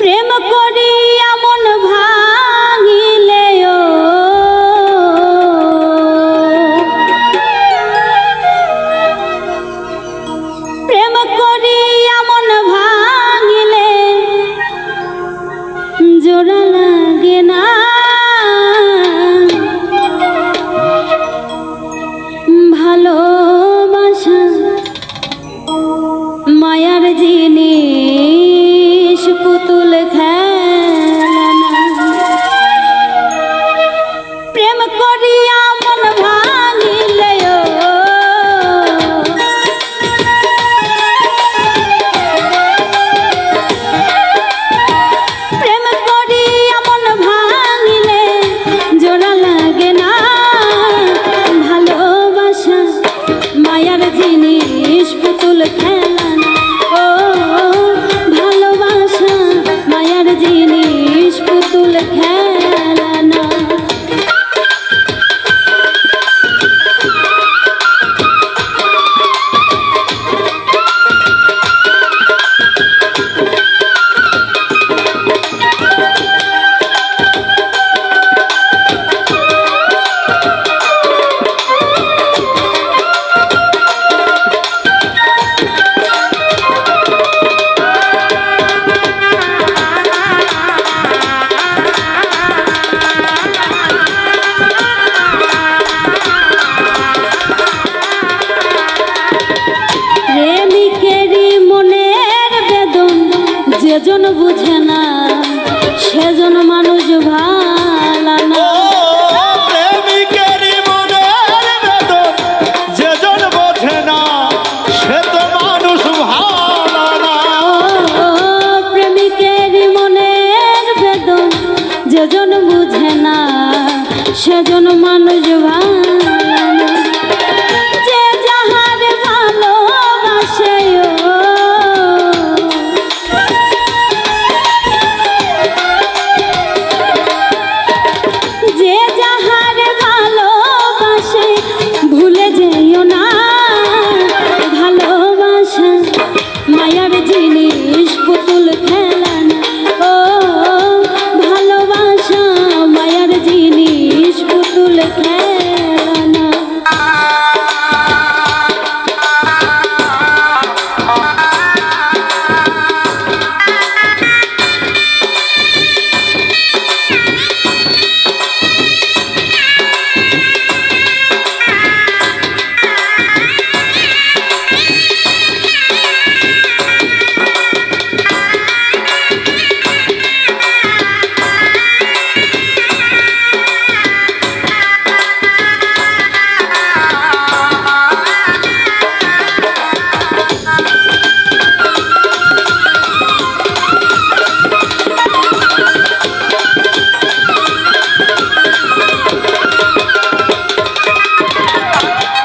প্রেম করিয়া মন ভাঙিলেও প্রেম করিয়া মন ভাঙিলে জোড়া লাগে না ভালোবাসা মায়ার জিনিস পুতুল খেলা প্রেম করিয়া মন ভাঙিলেও প্রেম করিয়া মন ভাঙিলে জোড়া লাগে না ভালোবাসা মায়ার জিনিস পুতুল খেলা ও ভালোবাসা মায়ার জিনিস পুতুল খেলা না যেজন বুঝে না সেজন মানুষ ভালো না প্রেমিকেরই মনের বেদন যেজন বোঝে না সে তো মানুষ ভালো না প্রেমিকেরই মনের বেদন যেজন বুঝে না সেজন মানুষ ভালো না যে যাহার ভালোবাসে যে যাহার ভালোবাসে ভুলে যেও না ভালোবাসা মায়ার জিনিস পুতুল খেলা না ও ভালোবাসা মায়ার জিনিস পুতুল খেলা না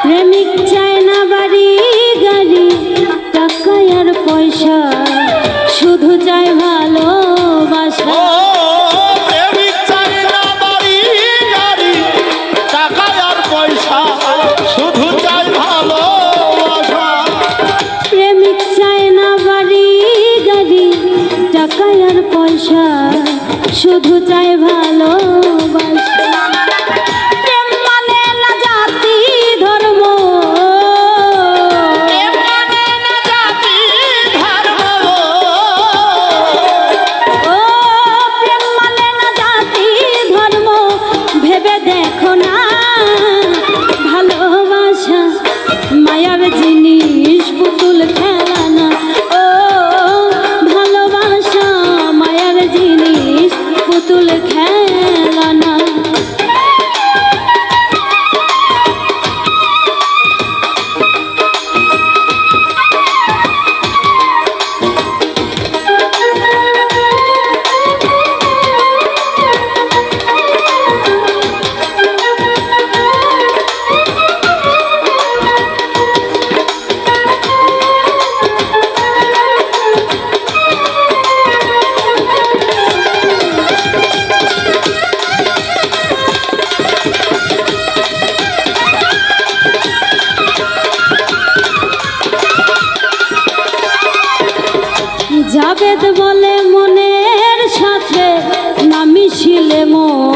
প্রেমিক চায় না বাড়ি গাড়ি টাকা আর পয়সা শুধু চায় ভালোবাসা প্রেমিক চায় না বাড়ি গাড়ি টাকা আর পয়সা শুধু চায় ভালোবাসা প্রেমিক চায় না বাড়ি গাড়ি টাকা আর পয়সা শুধু চায় ভালোবাসা প্রেম মানে না জাতি ধর্ম ও প্রেম মানে না জাতি ধর্ম ভেবে দেখো না ভালোবাসা মায়ার জিনিস পুতুল খেলা না ও ভালোবাসা মায়ার জিনিস পুতুল খেলা না জাবেদ বলে মনের বুঝিলে মন